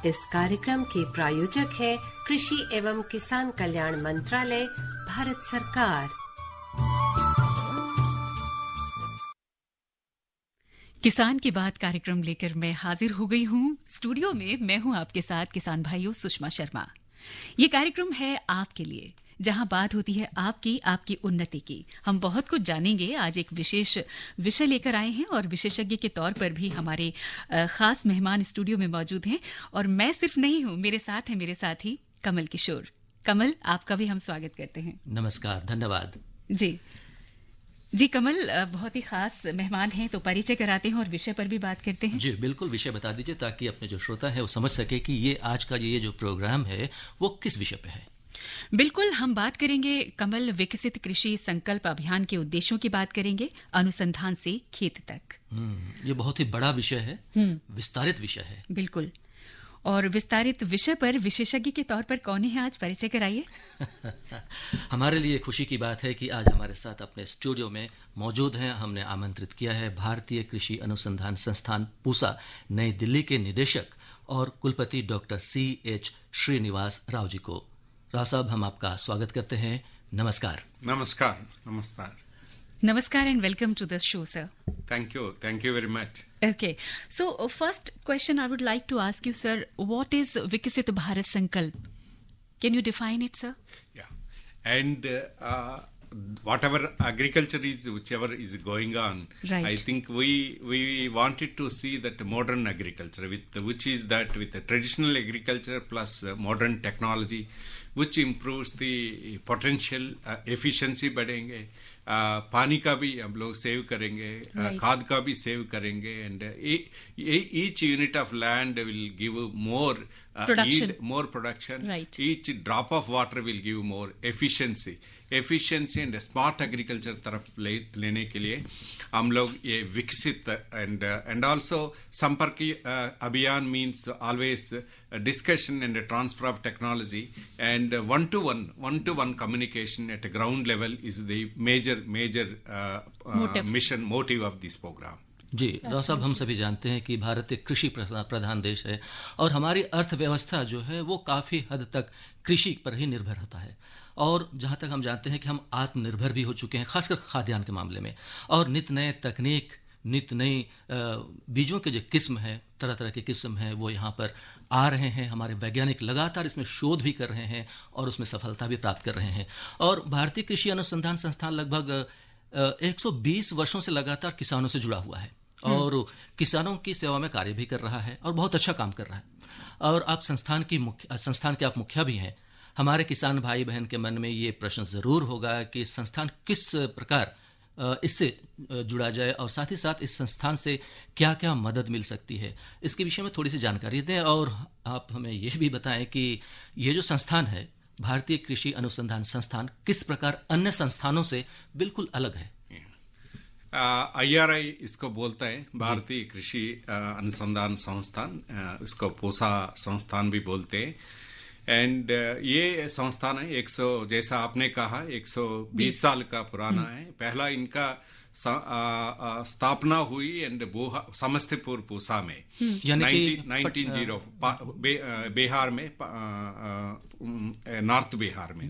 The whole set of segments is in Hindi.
इस कार्यक्रम के प्रायोजक है कृषि एवं किसान कल्याण मंत्रालय, भारत सरकार। किसान की बात कार्यक्रम लेकर मैं हाजिर हो गई हूँ स्टूडियो में। मैं हूँ आपके साथ किसान भाइयों सुषमा शर्मा। ये कार्यक्रम है आपके लिए, जहां बात होती है आपकी उन्नति की। हम बहुत कुछ जानेंगे। आज एक विशेष विषय लेकर आए हैं और विशेषज्ञ के तौर पर भी हमारे खास मेहमान स्टूडियो में मौजूद हैं। और मैं सिर्फ नहीं हूं, मेरे साथ है मेरे साथी कमल किशोर। कमल, आपका भी हम स्वागत करते हैं। नमस्कार, धन्यवाद। जी कमल, बहुत ही खास मेहमान हैं, तो परिचय कराते हैं और विषय पर भी बात करते हैं। जी बिल्कुल, विषय बता दीजिए ताकि अपने जो श्रोता है वो समझ सके कि ये आज का ये जो प्रोग्राम है वो किस विषय पे है। बिल्कुल, हम बात करेंगे कमल विकसित कृषि संकल्प अभियान के उद्देश्यों की बात करेंगे, अनुसंधान से खेत तक। ये बहुत ही बड़ा विषय है, विस्तारित विषय है। बिल्कुल, और विस्तारित विषय पर विशेषज्ञ के तौर पर कौन है आज, परिचय कराइए। हमारे लिए खुशी की बात है कि आज हमारे साथ अपने स्टूडियो में मौजूद हैं। हमने आमंत्रित किया है भारतीय कृषि अनुसंधान संस्थान पूसा नई दिल्ली के निदेशक और कुलपति डॉक्टर C.H. श्रीनिवास राव जी को। राव साहब, हम आपका स्वागत करते हैं। नमस्कार। नमस्कार। नमस्कार। Namaskar and welcome to the show, sir. Thank you. Thank you very much. Okay. So, first question I would like to ask you, sir, what is Viksit Bharat Sankalp? Can you define it, sir? Yeah. And whatever agriculture is, whichever is going on, right. I think we wanted to see that modern agriculture, which is that with the traditional agriculture plus modern technology, which improves the potential efficiency बढ़ेंगे, पानी का भी हम लोग सेव करेंगे, खाद का भी सेव करेंगे, and each unit of land will give more production. yield, more production. Right. Each drop of water will give more efficiency and smart agriculture तरफ लेने के लिए हम लोग ये विकसित एंड ऑल्सो संपर्क अभियान means always discussion and transfer of technology and one to one communication at a ground level is the major mission motive of this program. जी राव साहब, हम सभी जानते हैं कि भारत एक कृषि प्रधान देश है और हमारी अर्थव्यवस्था जो है वो काफ़ी हद तक कृषि पर ही निर्भर होता है। और जहाँ तक हम जानते हैं कि हम आत्मनिर्भर भी हो चुके हैं, खासकर खाद्यान्न के मामले में। और नित नए तकनीक, नित नई बीजों के जो किस्म है, तरह तरह के किस्म हैं, वो यहाँ पर आ रहे हैं। हमारे वैज्ञानिक लगातार इसमें शोध भी कर रहे हैं और उसमें सफलता भी प्राप्त कर रहे हैं। और भारतीय कृषि अनुसंधान संस्थान लगभग 120 वर्षों से लगातार किसानों से जुड़ा हुआ है और किसानों की सेवा में कार्य भी कर रहा है और बहुत अच्छा काम कर रहा है। और आप संस्थान के आप मुखिया भी हैं। हमारे किसान भाई बहन के मन में ये प्रश्न जरूर होगा कि संस्थान किस प्रकार इससे जुड़ा जाए और साथ ही साथ इस संस्थान से क्या क्या मदद मिल सकती है, इसके विषय में थोड़ी सी जानकारी दें। और आप हमें यह भी बताएं कि ये जो संस्थान है भारतीय कृषि अनुसंधान संस्थान किस प्रकार अन्य संस्थानों से बिल्कुल अलग है। IRI इसको बोलता है, भारतीय कृषि अनुसंधान संस्थान, इसको पूसा संस्थान भी बोलते हैं। एंड ये संस्थान है 100, जैसा आपने कहा 120 साल का पुराना है। पहला इनका स्थापना हुई एंड समस्तीपुर पूसा में 1900 बिहार में, नॉर्थ बिहार में।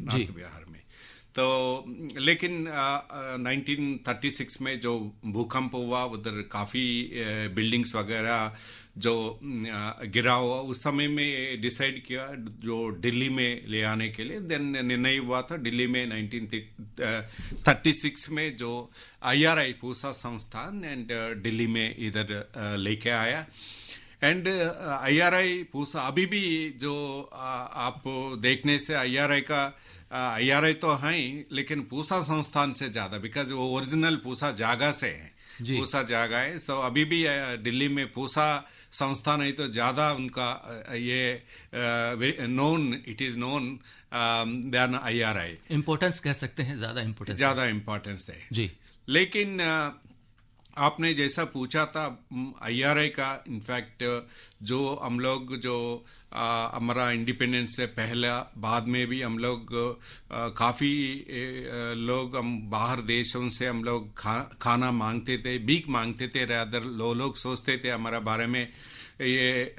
तो लेकिन 1936 में जो भूकंप हुआ, उधर काफ़ी बिल्डिंग्स वगैरह जो गिरा हुआ, उस समय में डिसाइड किया जो दिल्ली में ले आने के लिए। देन निर्णय हुआ था दिल्ली में 1936 में जो IRI पूसा संस्थान एंड दिल्ली में इधर लेके आया। एंड IRI पूसा अभी भी जो आप देखने से IRI तो है, लेकिन पूसा संस्थान से ज्यादा, बिकॉज वो ओरिजिनल पूसा जागा से है, पूसा जागा है। सो अभी भी दिल्ली में पूसा संस्थान है तो ज्यादा उनका ये it is known then IRI। Importance कह सकते हैं, ज्यादा इम्पोर्टेंस है जी। लेकिन आपने जैसा पूछा था IRI का, इनफैक्ट जो हम लोग जो हमारा इंडिपेंडेंस से पहले बाद में भी हम लोग काफ़ी लोग हम बाहर देशों से हम लोग खाना मांगते थे, भीख मांगते थे, रादर लोग सोचते थे हमारा बारे में ये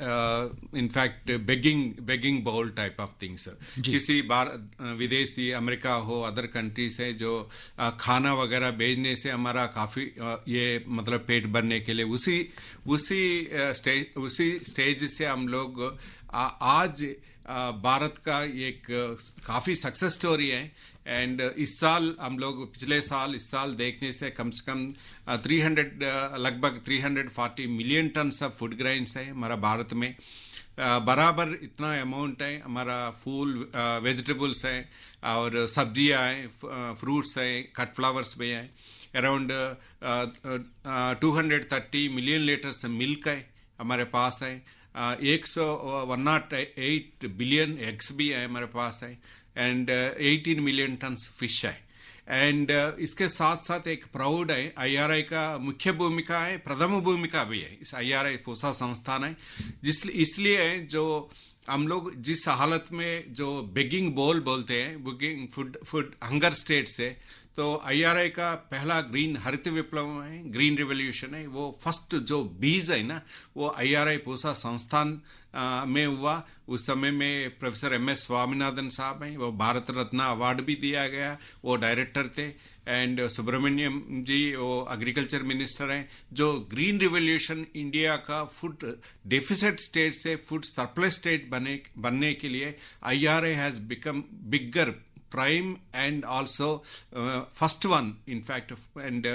in fact begging bowl type of things. किसी विदेशी अमेरिका हो, अदर कंट्रीज है जो खाना वगैरह भेजने से हमारा काफ़ी ये मतलब पेट भरने के लिए उसी स्टेज से हम लोग आज भारत का एक काफ़ी सक्सेस स्टोरी है। एंड इस साल हम लोग इस साल देखने से कम 300 लगभग 340 million tonne of food grains है हमारा भारत में। बराबर इतना अमाउंट है हमारा फूल वेजिटेबल्स है और सब्जियां हैं, फ्रूट्स हैं, कट फ्लावर्स भी हैं। अराउंड 230 मिलियन लीटर्स मिल्क है हमारे पास है। 108 बिलियन एग्स भी है हमारे पास है। एंड 18 मिलियन टन्स फिश है। एंड इसके साथ साथ एक प्राउड है, IRI का मुख्य भूमिका है, प्रथम भूमिका भी है इस IRI पूसा संस्थान है। इसलिए जो हम लोग जिस हालत में जो बेगिंग बोल बोलते हैं, बेगिंग फूड हंगर स्टेट से, तो IRI का पहला ग्रीन हरित विप्लव है, ग्रीन रिवोल्यूशन है, वो फर्स्ट जो बीज है ना वो IRI पूसा संस्थान में हुआ। उस समय में प्रोफेसर MS स्वामीनाथन साहब हैं, वो भारत रत्न अवार्ड भी दिया गया, वो डायरेक्टर थे। एंड सुब्रमण्यम जी वो एग्रीकल्चर मिनिस्टर हैं। जो ग्रीन रिवोल्यूशन इंडिया का फूड डेफिसिट स्टेट से फूड सरप्लस स्टेट बनने के लिए IRI has become bigger prime and also first one in fact and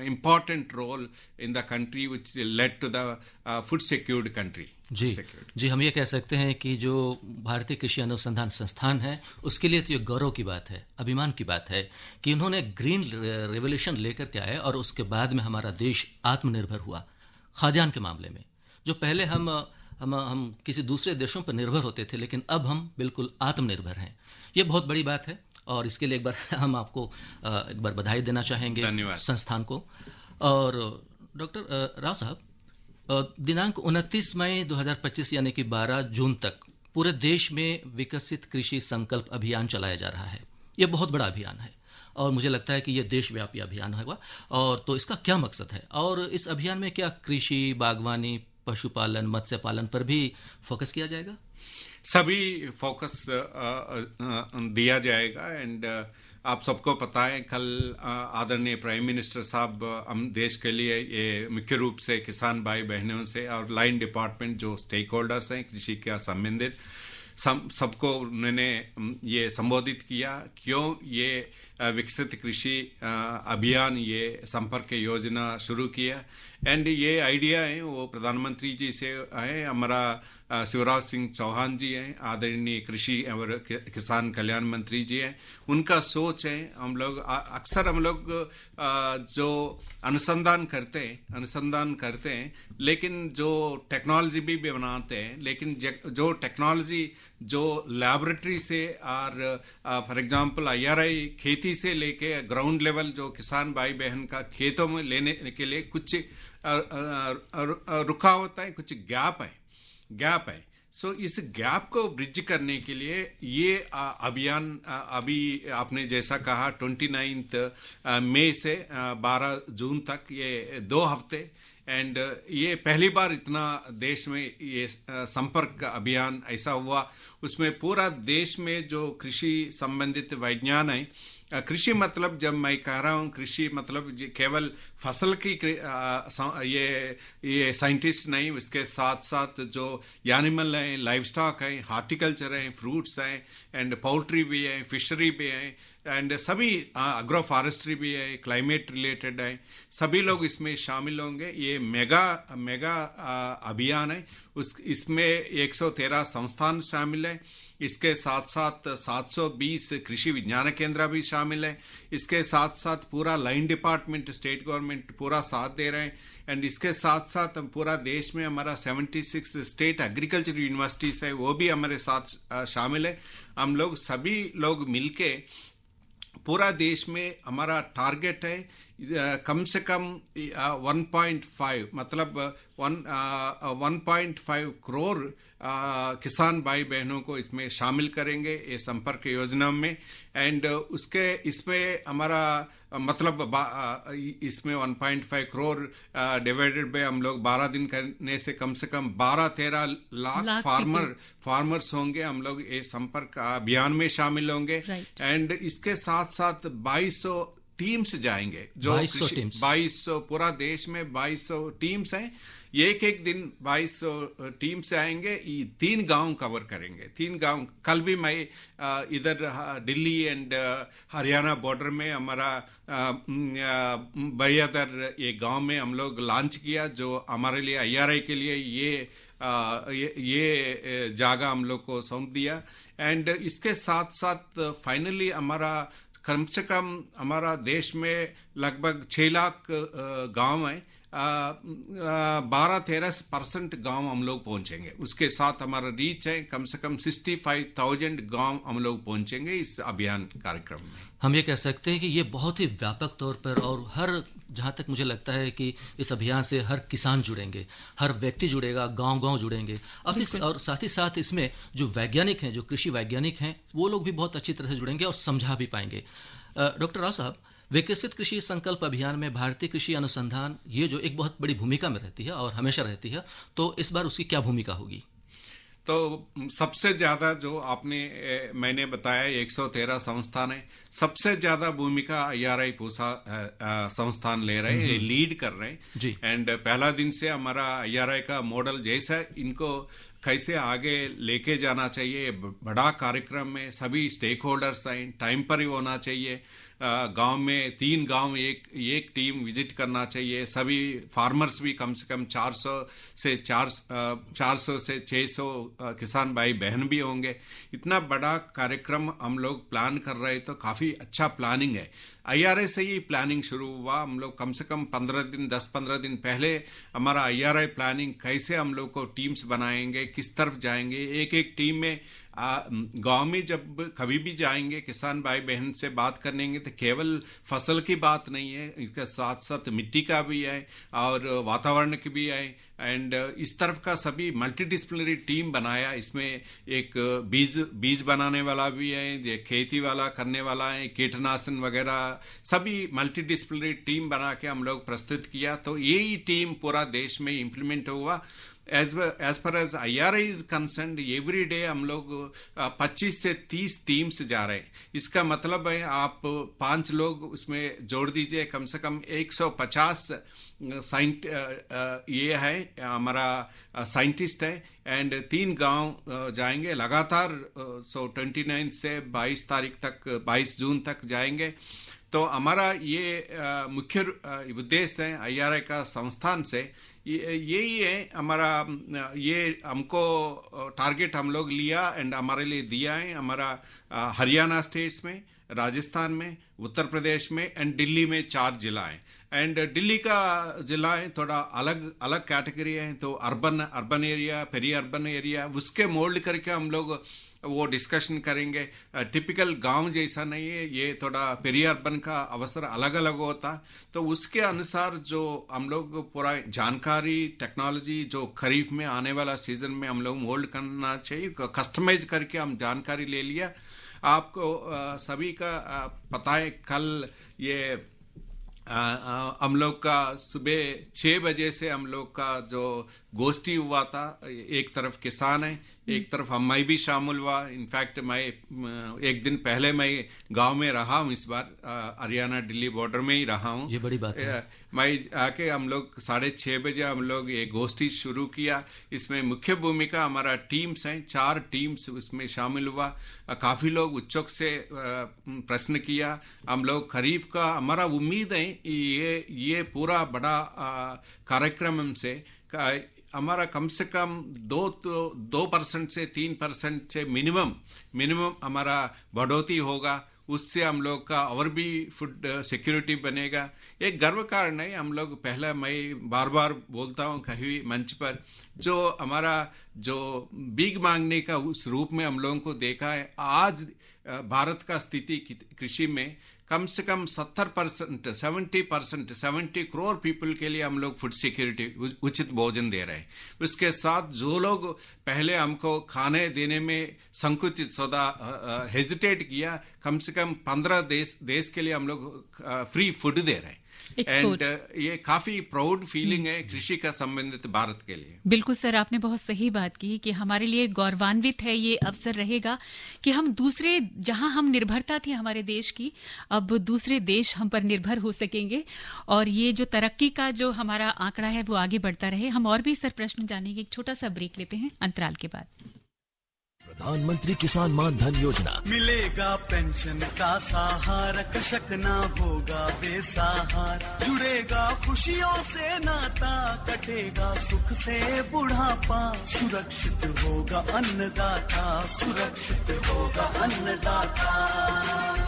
important role in the country which led to the food secured country। जी हम ये कह सकते हैं कि जो भारतीय कृषि अनुसंधान संस्थान है उसके लिए तो ये गौरव की बात है, अभिमान की बात है कि उन्होंने ग्रीन रेवोल्यूशन लेकर के आए और उसके बाद में हमारा देश आत्मनिर्भर हुआ खाद्यान्न के मामले में। जो पहले हम किसी दूसरे देशों पर निर्भर होते थे, लेकिन अब हम बिल्कुल आत्मनिर्भर हैं। ये बहुत बड़ी बात है और इसके लिए एक बार हम आपको एक बार बधाई देना चाहेंगे संस्थान को। और डॉक्टर राव साहब, दिनांक 29 मई 2025 यानी कि 12 जून तक पूरे देश में विकसित कृषि संकल्प अभियान चलाया जा रहा है। ये बहुत बड़ा अभियान है और मुझे लगता है कि ये देशव्यापी अभियान होगा। और तो इसका क्या मकसद है और इस अभियान में क्या कृषि, बागवानी, पशुपालन, मत्स्य पालन पर भी फोकस किया जाएगा? सभी फोकस दिया जाएगा। एंड आप सबको पता है कल आदरणीय प्राइम मिनिस्टर साहब हम देश के लिए ये मुख्य रूप से किसान भाई बहनों से और लाइन डिपार्टमेंट जो स्टेक होल्डर्स हैं कृषि के संबंधित सबको उन्होंने ये संबोधित किया। क्यों ये विकसित कृषि अभियान, ये संपर्क योजना शुरू किया। एंड ये आइडिया है वो प्रधानमंत्री जी से है, हमारा शिवराज सिंह चौहान जी हैं, आदरणीय कृषि और किसान कल्याण मंत्री जी हैं। उनका सोच है हम लोग अक्सर जो अनुसंधान करते हैं लेकिन जो टेक्नोलॉजी भी बनाते हैं, लेकिन जो टेक्नोलॉजी जो लैबोरेटरी से और फॉर एग्जांपल IRI खेती से लेके ग्राउंड लेवल जो किसान भाई बहन का खेतों में लेने के लिए कुछ रुका होता है, कुछ गैप है। सो इस गैप को ब्रिज करने के लिए ये अभियान अभी आपने जैसा कहा 29 मई से 12 जून तक ये 2 हफ्ते। एंड ये पहली बार इतना देश में ये संपर्क अभियान ऐसा हुआ। उसमें पूरा देश में जो कृषि संबंधित विज्ञान है, कृषि मतलब जब मैं कह रहा हूँ कृषि मतलब केवल फसल की ये साइंटिस्ट नहीं, उसके साथ साथ जो एनिमल हैं, लाइव स्टॉक है, हार्टिकल्चर है, फ्रूट्स हैं, एंड पोल्ट्री भी है, फिशरी भी है, एंड सभी एग्रो फॉरेस्ट्री भी है, क्लाइमेट रिलेटेड है, सभी लोग इसमें शामिल होंगे। ये मेगा अभियान है। इसमें 113 संस्थान शामिल है। इसके साथ साथ 720 कृषि विज्ञान केंद्र भी शामिल है। इसके साथ साथ पूरा लाइन डिपार्टमेंट, स्टेट गवर्नमेंट पूरा साथ दे रहे हैं। एंड इसके साथ साथ हम पूरा देश में हमारा 76 स्टेट एग्रीकल्चर यूनिवर्सिटीज है, वो भी हमारे साथ शामिल है। हम लोग सभी लोग मिलके पूरा देश में हमारा टारगेट है कम से कम 1.5 मतलब 1.5 करोड़ किसान भाई बहनों को इसमें शामिल करेंगे ये संपर्क योजना में। एंड उसके इसमें हमारा मतलब इसमें 1.5 करोड़ डिवाइडेड बाय हम लोग 12 दिन करने से कम 12-13 लाख फार्मर्स होंगे। हम लोग ये संपर्क अभियान में शामिल होंगे। एंड इसके साथ साथ 2200 टीम्स जाएंगे, जो 2200 पूरा देश में 2200 टीम्स हैं। एक दिन 2200 टीम से आएंगे, 3 गांव कवर करेंगे। 3 गांव कल भी मैं इधर दिल्ली एंड हरियाणा बॉर्डर में हमारा बैदर एक गांव में हम लोग लॉन्च किया, जो हमारे लिए IRI के लिए ये जगह हम लोग को सौंप दिया। एंड इसके साथ साथ फाइनली हमारा कम से कम हमारा देश में लगभग 6 लाख गांव हैं, 12-13% गांव हम लोग पहुंचेंगे। उसके साथ हमारा रीच है कम से कम 65,000 गांव हम लोग पहुंचेंगे इस अभियान कार्यक्रम में। हम ये कह सकते हैं कि ये बहुत ही व्यापक तौर पर, और हर जहाँ तक मुझे लगता है कि इस अभियान से हर किसान जुड़ेंगे, हर व्यक्ति जुड़ेगा, गांव-गांव जुड़ेंगे। और साथ ही साथ इसमें जो वैज्ञानिक हैं, जो कृषि वैज्ञानिक हैं, वो लोग भी बहुत अच्छी तरह से जुड़ेंगे और समझा भी पाएंगे। डॉक्टर राव साहब, विकसित कृषि संकल्प अभियान में भारतीय कृषि अनुसंधान ये जो एक बहुत बड़ी भूमिका में रहती है और हमेशा रहती है, तो इस बार उसकी क्या भूमिका होगी? तो सबसे ज्यादा जो मैंने बताया 113 संस्थान है, सबसे ज्यादा भूमिका IRI पूसा संस्थान ले रहे हैं, लीड कर रहे हैं जी। एंड पहला दिन से हमारा IRI का मॉडल जैसा इनको कैसे आगे लेके जाना चाहिए, बड़ा कार्यक्रम में सभी स्टेक होल्डर्स आए, टाइम पर ही होना चाहिए। गांव में 3 गांव एक टीम विजिट करना चाहिए। सभी फार्मर्स भी कम से कम 400 से 600 किसान भाई बहन भी होंगे। इतना बड़ा कार्यक्रम हम लोग प्लान कर रहे, तो काफी अच्छा प्लानिंग है। IRI से ही प्लानिंग शुरू हुआ। हम लोग कम से कम 10-15 दिन पहले हमारा IRI प्लानिंग, कैसे हम लोग को टीम्स बनाएंगे, किस तरफ जाएंगे। एक टीम में गांव में जब कभी भी जाएंगे किसान भाई बहन से बात करेंगे तो केवल फसल की बात नहीं है, इसके साथ साथ मिट्टी का भी है और वातावरण की भी है। एंड इस तरफ का सभी मल्टीडिसिप्लिनरी टीम बनाया। इसमें एक बीज बनाने वाला भी है, जो खेती वाला करने वाला है, कीटनाशक वगैरह सभी मल्टीडिसिप्लिनरी टीम बना के हम लोग प्रस्तुत किया। तो यही टीम पूरा देश में इम्प्लीमेंट हुआ। as far as IRI is concerned, every day हम लोग 25 से 30 टीम्स जा रहे हैं। इसका मतलब है आप 5 लोग उसमें जोड़ दीजिए, कम से कम 150 ये है हमारा साइंटिस्ट है। एंड 3 गांव जाएंगे लगातार। 29 से 22 तारीख तक, 22 जून तक जाएंगे। तो हमारा ये मुख्य उद्देश्य है IRI का संस्थान से यही है हमारा। ये हमको टारगेट हम लोग लिया एंड हमारे लिए दिया है। हमारा हरियाणा स्टेट्स में, राजस्थान में, उत्तर प्रदेश में एंड दिल्ली में 4 जिला है। एंड दिल्ली का जिला है थोड़ा अलग कैटेगरी है, तो urban area, peri urban area, उसके मोल्ड करके हम लोग वो डिस्कशन करेंगे। टिपिकल गांव जैसा नहीं है, ये थोड़ा पेरी अर्बन का अवसर अलग अलग होता। तो उसके अनुसार जो हम लोग पूरा जानकारी, टेक्नोलॉजी जो खरीफ में आने वाला सीजन में हम लोग मोल्ड करना चाहिए, कस्टमाइज करके हम जानकारी ले लिया। आपको सभी का पता है, कल ये हम लोग का सुबह 6 बजे से हम लोग का जो गोष्ठी हुआ था, एक तरफ किसान है, एक तरफ मैं भी शामिल हुआ। इनफैक्ट मैं एक दिन पहले मैं गांव में रहा हूँ, इस बार हरियाणा दिल्ली बॉर्डर में ही रहा हूँ। ये बड़ी बात है। मैं आके हम लोग 6:30 बजे हम लोग ये गोष्ठी शुरू किया। इसमें मुख्य भूमिका हमारा टीम्स हैं, 4 टीम्स उसमें शामिल हुआ। काफी लोग उत्सुक से प्रश्न किया। हम लोग खरीफ का हमारा उम्मीद है ये पूरा बड़ा कार्यक्रम से हमारा कम से कम 2% से 3% से मिनिमम हमारा बढ़ोतरी होगा। उससे हम लोग का और भी फूड सिक्योरिटी बनेगा। एक गर्व कारण है। हम लोग पहले, मैं बार बार बोलता हूँ कहीं मंच पर, जो हमारा जो बीज मांगने का उस रूप में हम लोगों को देखा है। आज भारत का स्थिति कृषि में कम से कम 70%, 70 करोड़ पीपल के लिए हम लोग फूड सिक्योरिटी, उचित भोजन दे रहे हैं। उसके साथ जो लोग पहले हमको खाने देने में संकुचित सदा हेजिटेट किया, कम से कम 15 देश के लिए हम लोग फ्री फूड दे रहे हैं। एंड ये काफी प्राउड फीलिंग है कृषि का संबंधित भारत के लिए। बिल्कुल सर, आपने बहुत सही बात की कि हमारे लिए गौरवान्वित है ये अवसर रहेगा कि हम दूसरे, जहां हम निर्भरता थी हमारे देश की, अब दूसरे देश हम पर निर्भर हो सकेंगे और ये जो तरक्की का जो हमारा आंकड़ा है वो आगे बढ़ता रहे। हम और भी सर प्रश्न जानेंगे, एक छोटा सा ब्रेक लेते हैं अंतराल के बाद। प्रधानमंत्री किसान मान धन योजना, मिलेगा पेंशन का सहारा, कृषक ना होगा बेसहारा, जुड़ेगा खुशियों से नाता, कटेगा सुख से बुढ़ापा, सुरक्षित होगा अन्नदाता, सुरक्षित होगा अन्नदाता।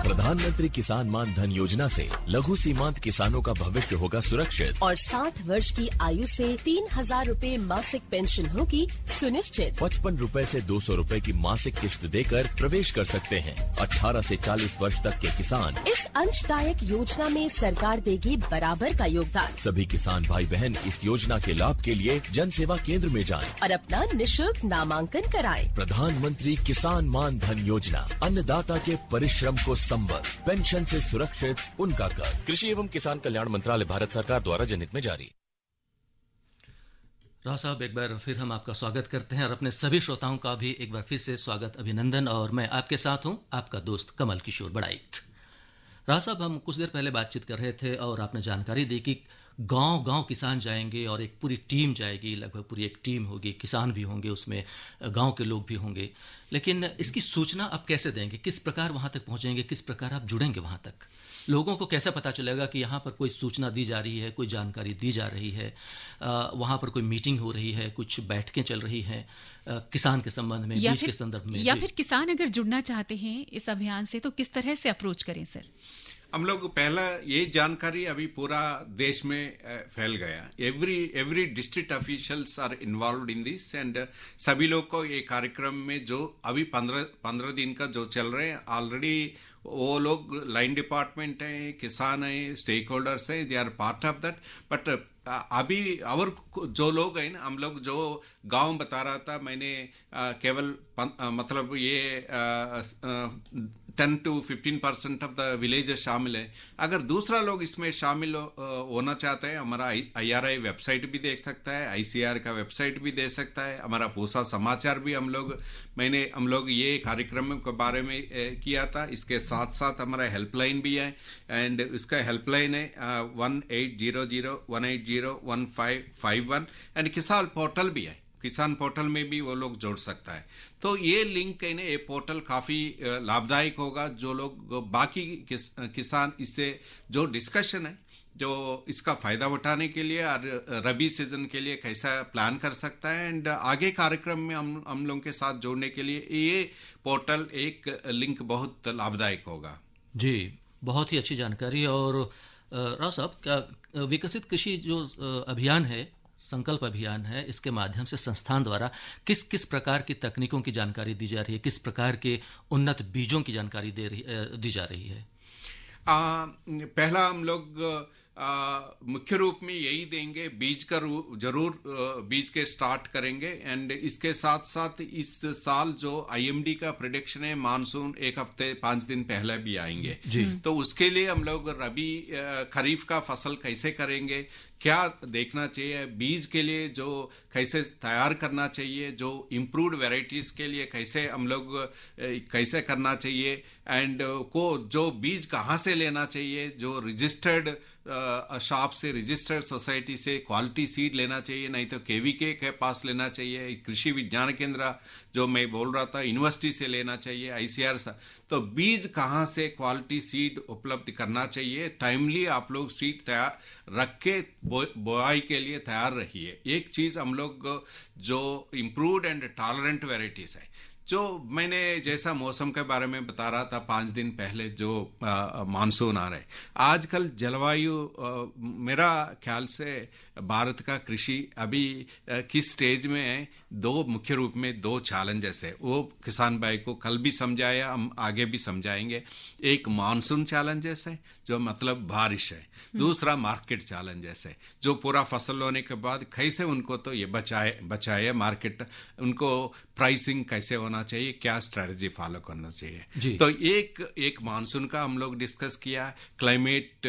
प्रधानमंत्री किसान मान धन योजना से लघु सीमांत किसानों का भविष्य होगा सुरक्षित और 60 वर्ष की आयु से 3,000 रूपए मासिक पेंशन होगी सुनिश्चित। 55 रूपए से 200 रूपए की मासिक किश्त देकर प्रवेश कर सकते हैं। 18 से 40 वर्ष तक के किसान इस अंशदायक योजना में सरकार देगी बराबर का योगदान। सभी किसान भाई बहन इस योजना के लाभ के लिए जन सेवा केंद्र में जाएं और अपना निःशुल्क नामांकन कराएं। प्रधानमंत्री किसान मान धन योजना, अन्नदाता के परिश्रम को संबल, पेंशन से सुरक्षित उनका कर। कृषि एवं किसान कल्याण मंत्रालय, भारत सरकार द्वारा जनहित में जारी। राव साहब, एक बार फिर हम आपका स्वागत करते हैं और अपने सभी श्रोताओं का भी एक बार फिर से स्वागत, अभिनंदन। और मैं आपके साथ हूं, आपका दोस्त कमल किशोर बड़ाइक। राव साहब, हम कुछ देर पहले बातचीत कर रहे थे और आपने जानकारी दी कि गांव-गांव किसान जाएंगे और एक पूरी टीम जाएगी, लगभग पूरी एक टीम होगी, किसान भी होंगे उसमें, गांव के लोग भी होंगे। लेकिन इसकी सूचना आप कैसे देंगे, किस प्रकार वहां तक पहुंचेंगे, किस प्रकार आप जुड़ेंगे वहां तक? लोगों को कैसे पता चलेगा कि यहाँ पर कोई सूचना दी जा रही है, कोई जानकारी दी जा रही है, वहाँ पर कोई मीटिंग हो रही है, कुछ बैठकें चल रही हैं किसान के संबंध में, बीज के संदर्भ में? या फिर किसान अगर जुड़ना चाहते हैं इस अभियान से तो किस तरह से अप्रोच करें सर? हम लोग पहला ये जानकारी अभी पूरा देश में फैल गया। Every district officials are involved in this and सभी लोग को ये कार्यक्रम में जो अभी 15 दिन का जो चल रहे हैं, ऑलरेडी वो लोग लाइन डिपार्टमेंट है, किसान है, स्टेक होल्डर्स है, they are part of that. But अभी और जो लोग हैं ना, हम लोग जो गांव बता रहा था मैंने, केवल मतलब ये 10 to 15% ऑफ द विलेजेस शामिल है। अगर दूसरा लोग इसमें शामिल होना चाहते हैं, हमारा IRI वेबसाइट भी देख सकता है, ICR का वेबसाइट भी दे सकता है, हमारा पूसा समाचार भी हम लोग ये कार्यक्रम के बारे में किया था। इसके साथ साथ हमारा हेल्पलाइन भी है एंड इसका हेल्पलाइन है 1800-180-1551 एंड किसान पोर्टल भी है। किसान पोर्टल में भी वो लोग जोड़ सकता है। तो ये लिंक है ना, ये पोर्टल काफी लाभदायक होगा। जो लोग बाकी किसान इससे जो डिस्कशन है, जो इसका फायदा उठाने के लिए और रबी सीजन के लिए कैसा प्लान कर सकता है एंड आगे कार्यक्रम में हम लोगों के साथ जोड़ने के लिए ये पोर्टल एक लिंक बहुत लाभदायक होगा। जी, बहुत ही अच्छी जानकारी। और राव साहब, क्या विकसित कृषि जो अभियान है, संकल्प अभियान है, इसके माध्यम से संस्थान द्वारा किस किस प्रकार की तकनीकों की जानकारी दी जा रही है, किस प्रकार के उन्नत बीजों की जानकारी दी जा रही है? पहला हम लोग मुख्य रूप में यही देंगे, बीज का जरूर बीज के स्टार्ट करेंगे एंड इसके साथ साथ इस साल जो IMD का प्रेडिक्शन है, मानसून 1 हफ्ते 5 दिन पहले भी आएंगे जी। तो उसके लिए हम लोग रबी खरीफ का फसल कैसे करेंगे, क्या देखना चाहिए, बीज के लिए जो कैसे तैयार करना चाहिए, जो इम्प्रूव्ड वैरायटीज के लिए कैसे हम लोग कैसे करना चाहिए एंड को जो बीज कहाँ से लेना चाहिए, जो रजिस्टर्ड शॉप से, रजिस्टर्ड सोसाइटी से क्वालिटी सीड लेना चाहिए, नहीं तो KVK के पास लेना चाहिए, कृषि विज्ञान केंद्र जो मैं बोल रहा था यूनिवर्सिटी से लेना चाहिए, ICR से। तो बीज कहाँ से क्वालिटी सीड उपलब्ध करना चाहिए, टाइमली आप लोग सीड तैयार रख के बुआई के लिए तैयार रहिए। एक चीज हम लोग जो इम्प्रूव्ड एंड टॉलरेंट वेराइटीज है, जो मैंने जैसा मौसम के बारे में बता रहा था 5 दिन पहले, जो मानसून आ रहा है आजकल, जलवायु, मेरा ख्याल से भारत का कृषि अभी किस स्टेज में है, दो मुख्य रूप में 2 चैलेंजेस है। वो किसान भाई को कल भी समझाया, हम आगे भी समझाएंगे। एक मानसून चैलेंजेस है जो मतलब बारिश है, दूसरा मार्केट चैलेंजेस है जो पूरा फसल होने के बाद कैसे उनको तो ये बचाए मार्केट, उनको प्राइसिंग कैसे होना चाहिए, क्या स्ट्रेटजी फॉलो करना चाहिए। तो एक मानसून का हम लोग डिस्कस किया, क्लाइमेट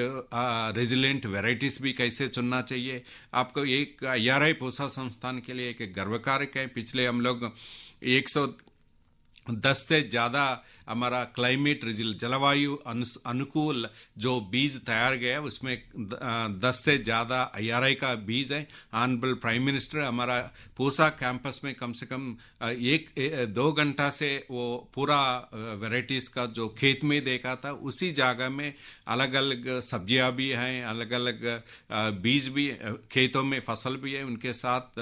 रेजिलेंट वेराइटीज भी कैसे चुनना चाहिए। आपको एक IRI पूसा संस्थान के लिए एक गर्वकारक है, पिछले हम लोग 110 से ज़्यादा हमारा क्लाइमेट जलवायु अनुकूल जो बीज तैयार गया उसमें 10 से ज़्यादा IRI का बीज है। ऑनरेबल प्राइम मिनिस्टर हमारा पूसा कैंपस में कम से कम 1-2 घंटा से वो पूरा वैरायटीज़ का जो खेत में देखा था, उसी जगह में अलग अलग सब्जियां भी हैं, अलग अलग बीज भी, खेतों में फसल भी है, उनके साथ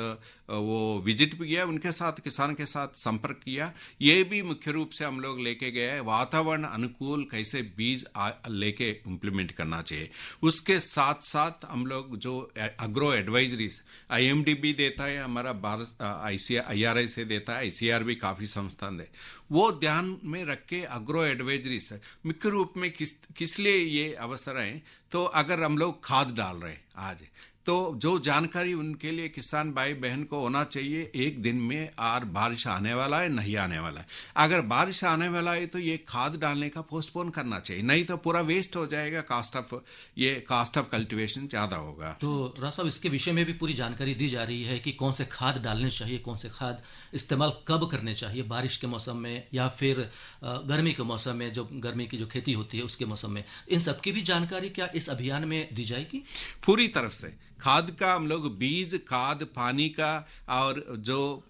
वो विजिट भी किया, उनके साथ किसान के साथ संपर्क किया। ये भी मुख्य रूप से हम लोग लेके गए हैं, वातावरण अनुकूल कैसे बीज लेके इम्प्लीमेंट करना चाहिए। उसके साथ साथ हम लोग जो एग्रो एडवाइजरीज IMD भी देता है, हमारा भारत IRI से देता है, ICR भी काफ़ी संस्थान है, वो ध्यान में रख के एग्रो एडवाइजरीज मुख्य रूप में किस लिए ये अवसर है। तो अगर हम लोग खाद डाल रहे हैं आज, तो जो जानकारी उनके लिए किसान भाई बहन को होना चाहिए, एक दिन में और बारिश आने वाला है नहीं आने वाला है। अगर बारिश आने वाला है तो ये खाद डालने का पोस्टपोन करना चाहिए, नहीं तो पूरा वेस्ट हो जाएगा, कास्ट ऑफ कल्टीवेशन ज़्यादा होगा। तो राव साहब, इसके विषय में भी पूरी जानकारी दी जा रही है कि कौन से खाद डालने चाहिए, कौन से खाद इस्तेमाल कब करने चाहिए, बारिश के मौसम में या फिर गर्मी के मौसम में, जो गर्मी की जो खेती होती है उसके मौसम में, इन सबकी भी जानकारी क्या इस अभियान में दी जाएगी? पूरी तरफ से खाद का हम लोग बीज, खाद, पानी का और जो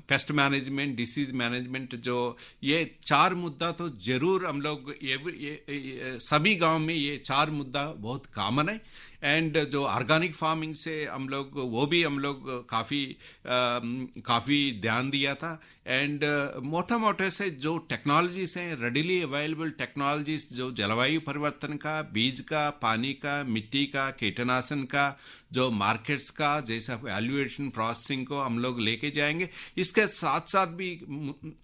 पेस्ट मैनेजमेंट, डिसीज मैनेजमेंट, जो ये 4 मुद्दा तो जरूर हम लोग सभी गांव में ये 4 मुद्दा बहुत कॉमन है। एंड जो ऑर्गेनिक फार्मिंग से हम लोग वो भी हम लोग काफ़ी ध्यान दिया था। एंड मोटे से जो टेक्नोलॉजीज हैं, रेडिली अवेलेबल टेक्नोलॉजीज, जो जलवायु परिवर्तन का, बीज का, पानी का, मिट्टी का, कीटनाशन का, जो मार्केट्स का जैसा वैल्यूएशन प्रोसेसिंग को हम लोग लेके जाएंगे। इसके साथ साथ भी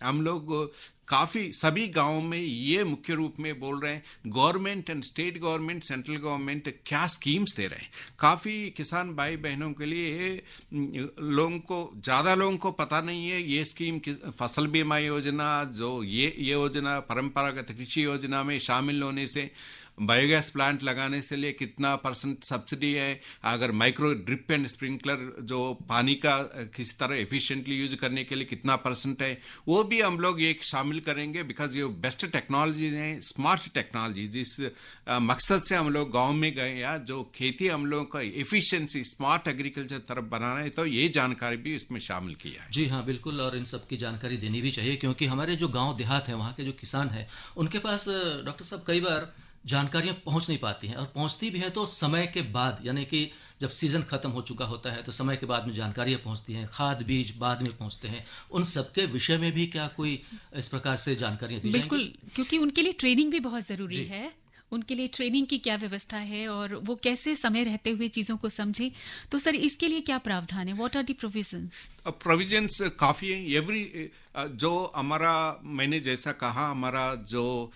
हम लोग काफ़ी सभी गांवों में ये मुख्य रूप में बोल रहे हैं, government and state government, central government क्या स्कीम्स दे रहे हैं। काफ़ी किसान भाई बहनों के लिए ज़्यादा लोगों को पता नहीं है ये स्कीम, फसल बीमा योजना, जो ये योजना परंपरागत कृषि योजना में शामिल होने से बायोगैस प्लांट लगाने से लिए कितना % सब्सिडी है, अगर माइक्रो ड्रिप एंड स्प्रिंकलर जो पानी का किसी तरह एफिशिएंटली यूज करने के लिए कितना % है, वो भी हम लोग एक शामिल करेंगे। बिकॉज ये बेस्ट टेक्नोलॉजी हैं, स्मार्ट टेक्नोलॉजी, जिस मकसद से हम लोग गांव में गए, या जो खेती हम लोगों का एफिशिएंसी स्मार्ट एग्रीकल्चर तरफ बनाना है, तो ये जानकारी भी इसमें शामिल किया है। जी हाँ, बिल्कुल, और इन सब की जानकारी देनी भी चाहिए, क्योंकि हमारे जो गाँव देहात है, वहाँ के जो किसान हैं, उनके पास डॉक्टर साहब कई बार जानकारियां पहुंच नहीं पाती हैं, और पहुंचती भी हैं तो समय के बाद, यानी कि जब सीजन खत्म हो चुका होता है तो समय के बाद में जानकारियां पहुंचती हैं, खाद बीज बाद में पहुंचते हैं। उन सबके विषय में भी क्या कोई इस प्रकार से जानकारियां दी जाएंगी? बिल्कुल, क्योंकि उनके लिए ट्रेनिंग भी बहुत जरूरी है। उनके लिए ट्रेनिंग की क्या व्यवस्था है और वो कैसे समय रहते हुए चीजों को समझे, तो सर इसके लिए क्या प्रावधान है? What are the provisions? Provisions काफ़ी है। जो हमारा, मैंने जैसा कहा, हमारा जो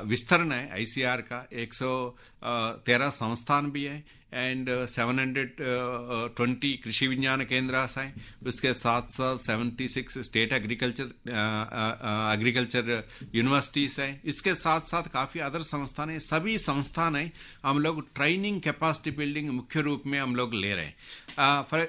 विस्तरण है ICR का 113 संस्थान भी है एंड 720 कृषि विज्ञान केंद्र हैं। उसके साथ साथ 76 स्टेट एग्रीकल्चर यूनिवर्सिटीज़ हैं। इसके साथ साथ काफ़ी अदर संस्थान हैं। सभी संस्थान हैं हम लोग ट्रेनिंग कैपेसिटी बिल्डिंग मुख्य रूप में हम लोग ले रहे हैं।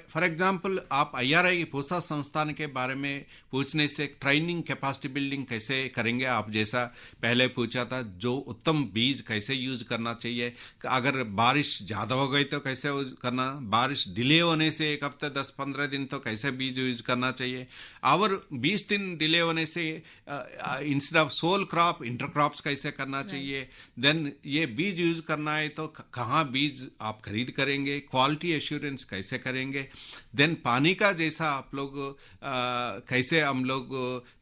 फॉर एग्जांपल, आप IRI पूसा संस्थान के बारे में पूछने से ट्रेनिंग कैपेसिटी बिल्डिंग कैसे करेंगे, आप जैसा पहले पूछा था, जो उत्तम बीज कैसे यूज करना चाहिए, अगर बारिश ज़्यादा हो गई तो कैसे यूज करना, बारिश डिले होने से 1 हफ्ते 10-15 दिन तो कैसे बीज यूज करना चाहिए, और 20 दिन डिले होने से इंस्टेड ऑफ सोल क्रॉप इंटरक्रॉप्स कैसे करना चाहिए। देन ये बीज यूज करना है तो कहाँ बीज आप खरीद करेंगे, क्वालिटी एश्योरेंस कैसे करेंगे। देन पानी का जैसा आप लोग कैसे हम लोग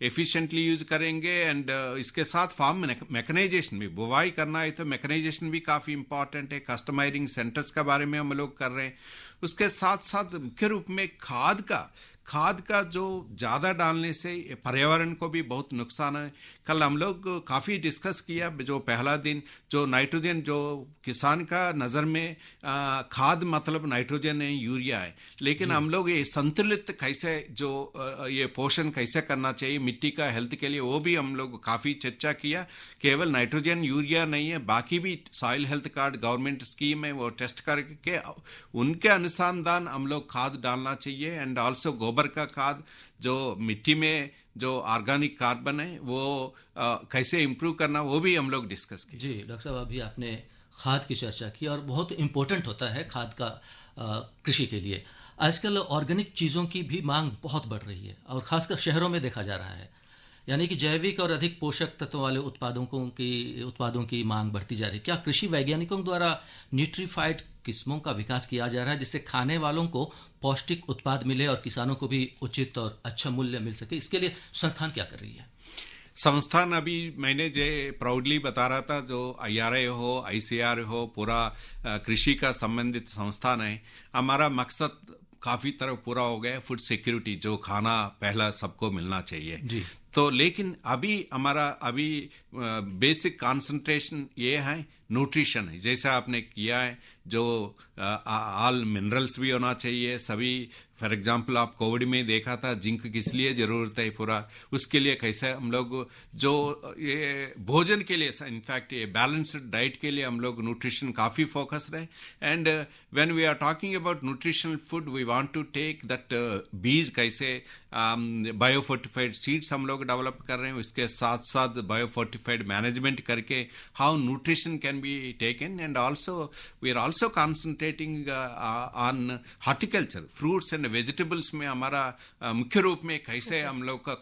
एफिशिएंटली यूज करेंगे एंड इसके साथ फार्म मैकेनाइजेशन भी, बुवाई करना है तो मैकेनाइजेशन भी काफ़ी इंपॉर्टेंट है। कस्टमाइजिंग सेंटर्स के बारे में हम लोग कर रहे हैं। उसके साथ साथ मुख्य रूप में खाद का जो ज़्यादा डालने से पर्यावरण को भी बहुत नुकसान है। कल हम लोग काफ़ी डिस्कस किया, जो पहला दिन जो नाइट्रोजन, जो किसान का नज़र में खाद मतलब नाइट्रोजन है, यूरिया है, लेकिन हम लोग ये संतुलित कैसे जो ये पोषण कैसे करना चाहिए मिट्टी का हेल्थ के लिए, वो भी हम लोग काफ़ी चर्चा किया। केवल नाइट्रोजन यूरिया नहीं है, बाकी भी soil health card government scheme है, वो टेस्ट करके उनके अनुसंधान हम लोग खाद डालना चाहिए। एंड ऑल्सो गोबर का खाद, जो मिट्टी में जो ऑर्गेनिक कार्बन है वो कैसे इम्प्रूव करना, वो भी हम लोग डिस्कस किए। जी डॉक्टर साहब, अभी आपने खाद की चर्चा की और बहुत इम्पोर्टेंट होता है खाद का कृषि के लिए। आजकल ऑर्गेनिक चीज़ों की भी मांग बहुत बढ़ रही है और खासकर शहरों में देखा जा रहा है, यानी कि जैविक और अधिक पोषक तत्वों वाले उत्पादों की मांग बढ़ती जा रही है। क्या कृषि वैज्ञानिकों द्वारा न्यूट्रीफाइड किस्मों का विकास किया जा रहा है जिससे खाने वालों को पौष्टिक उत्पाद मिले और किसानों को भी उचित और अच्छा मूल्य मिल सके? इसके लिए संस्थान क्या कर रही है? संस्थान अभी मैंने जो प्राउडली बता रहा था, जो IRI हो, ICR हो, पूरा कृषि का संबंधित संस्थान है। हमारा मकसद काफ़ी तरह पूरा हो गया, फूड सिक्योरिटी, जो खाना पहला सबको मिलना चाहिए जी। तो लेकिन हमारा बेसिक कंसंट्रेशन ये है, न्यूट्रिशन है, जैसा आपने किया है, जो ऑल मिनरल्स भी होना चाहिए सभी। फॉर एग्जांपल आप कोविड में देखा था जिंक किस लिए ज़रूरत है, पूरा उसके लिए कैसे हम लोग जो ये भोजन के लिए, इनफैक्ट ये बैलेंस्ड डाइट के लिए हम लोग न्यूट्रिशन काफ़ी फोकस रहे। And when we are talking about nutritional food, we want to take that बीज, कैसे बायोफोर्टिफाइड सीड्स हम लोग डेवलप कर रहे हैं, उसके साथ साथ बायोफोर्टिफाइड मैनेजमेंट करके how nutrition can be taken. And also we are also concentrating on horticulture, fruits and vegetables में हमारा मुख्य रूप में कैसे हम लोग का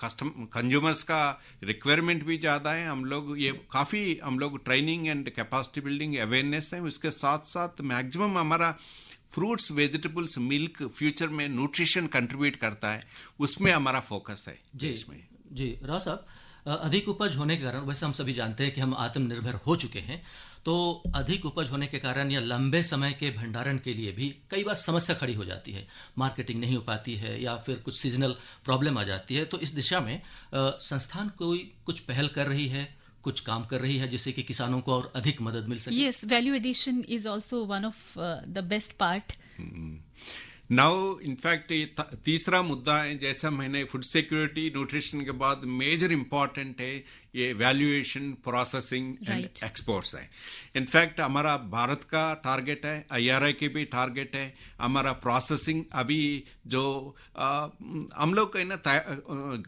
कंज्यूमर्स का रिक्वायरमेंट भी ज़्यादा है। हम लोग ये काफ़ी हम लोग training and capacity building awareness है। उसके साथ साथ मैक्सिमम हमारा फ्रूट्स, वेजिटेबल्स, मिल्क फ्यूचर में न्यूट्रिशन कंट्रीब्यूट करता है, उसमें हमारा फोकस है देश में। जी राव साहब, अधिक उपज होने के कारण, वैसे हम सभी जानते हैं कि हम आत्मनिर्भर हो चुके हैं, तो अधिक उपज होने के कारण या लंबे समय के भंडारण के लिए भी कई बार समस्या खड़ी हो जाती है, मार्केटिंग नहीं हो पाती है या फिर कुछ सीजनल प्रॉब्लम आ जाती है। तो इस दिशा में संस्थान कोई कुछ पहल कर रही है, कुछ काम कर रही है जिससे कि किसानों को और अधिक मदद मिल सके? Yes, value addition is also one of the best part. Now in fact ये तीसरा मुद्दा है, जैसा मैंने फूड सिक्योरिटी न्यूट्रिशन के बाद मेजर इंपॉर्टेंट है ये वैल्यूएशन, प्रोसेसिंग एंड एक्सपोर्ट्स है। इनफैक्ट हमारा भारत का टारगेट है, IRI के भी टारगेट है। हमारा प्रोसेसिंग अभी जो हम लोग कहीं ना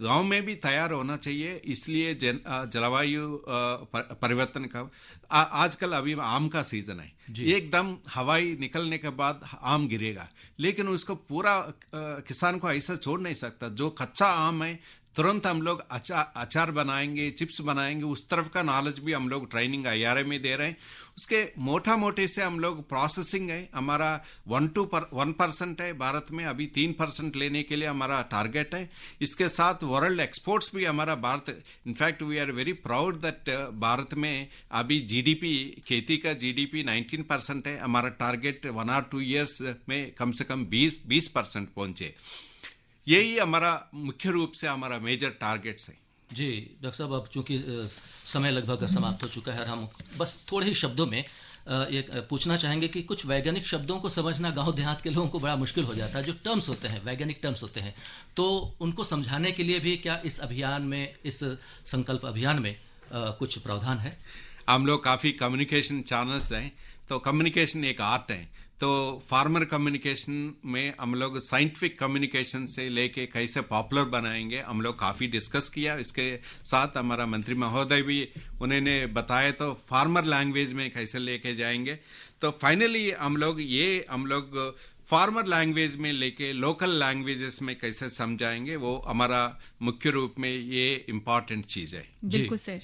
गांव में भी तैयार होना चाहिए, इसलिए जलवायु परिवर्तन का आजकल अभी आम का सीजन है, एकदम हवाई निकलने के बाद आम गिरेगा, लेकिन उसको पूरा किसान को ऐसा छोड़ नहीं सकता। जो कच्चा आम है तुरंत हम लोग अचार बनाएंगे, चिप्स बनाएंगे, उस तरफ का नॉलेज भी हम लोग ट्रेनिंग IRI में दे रहे हैं। उसके मोटे से हम लोग प्रोसेसिंग है, हमारा 1% है, भारत में अभी 3% लेने के लिए हमारा टारगेट है। इसके साथ वर्ल्ड एक्सपोर्ट्स भी हमारा Bharat, in fact we are very proud that Bharat में अभी GDP, खेती का GDP 19% है। हमारा टारगेट 1 or 2 years में कम से कम 20% पहुंचे। यही हमारा मुख्य रूप से हमारा मेजर टारगेट्स है। जी डॉक्टर साहब, अब चूंकि समय लगभग समाप्त हो चुका है और हम बस थोड़े ही शब्दों में ये पूछना चाहेंगे कि कुछ वैज्ञानिक शब्दों को समझना गांव देहात के लोगों को बड़ा मुश्किल हो जाता है, जो टर्म्स होते हैं, वैज्ञानिक टर्म्स होते हैं, तो उनको समझाने के लिए भी क्या इस अभियान में, इस संकल्प अभियान में कुछ प्रावधान है? हम लोग काफ़ी कम्युनिकेशन चैनल्स हैं, तो कम्युनिकेशन एक आर्ट है। तो फार्मर कम्युनिकेशन में हम लोग साइंटिफिक कम्युनिकेशन से लेके कैसे पॉपुलर बनाएंगे हम लोग काफ़ी डिस्कस किया। इसके साथ हमारा मंत्री महोदय भी उन्होंने बताया, तो फार्मर लैंग्वेज में कैसे लेके जाएंगे। तो फाइनली हम लोग फार्मर लैंग्वेज में लेके लोकल लैंग्वेजेस में कैसे समझाएंगे, वो हमारा मुख्य रूप में ये इम्पॉर्टेंट चीज़ है। बिल्कुल सर।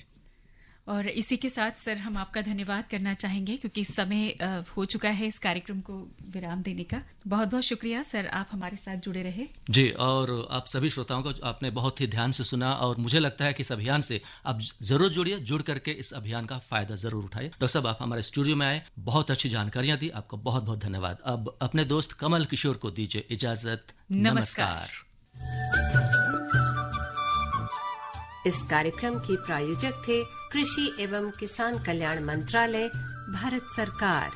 और इसी के साथ सर हम आपका धन्यवाद करना चाहेंगे क्योंकि समय हो चुका है इस कार्यक्रम को विराम देने का। बहुत बहुत शुक्रिया सर, आप हमारे साथ जुड़े रहे। जी, और आप सभी श्रोताओं को आपने बहुत ही ध्यान से सुना और मुझे लगता है कि इस अभियान से आप जरूर जुड़िए, जुड़ करके इस अभियान का फायदा जरूर उठाइए। डॉक्टर साहब, आप हमारे स्टूडियो में आए, बहुत अच्छी जानकारियां दी, आपको बहुत बहुत धन्यवाद। अब अपने दोस्त कमल किशोर को दीजिए इजाजत। नमस्कार। इस कार्यक्रम के प्रायोजक थे कृषि एवं किसान कल्याण मंत्रालय, भारत सरकार।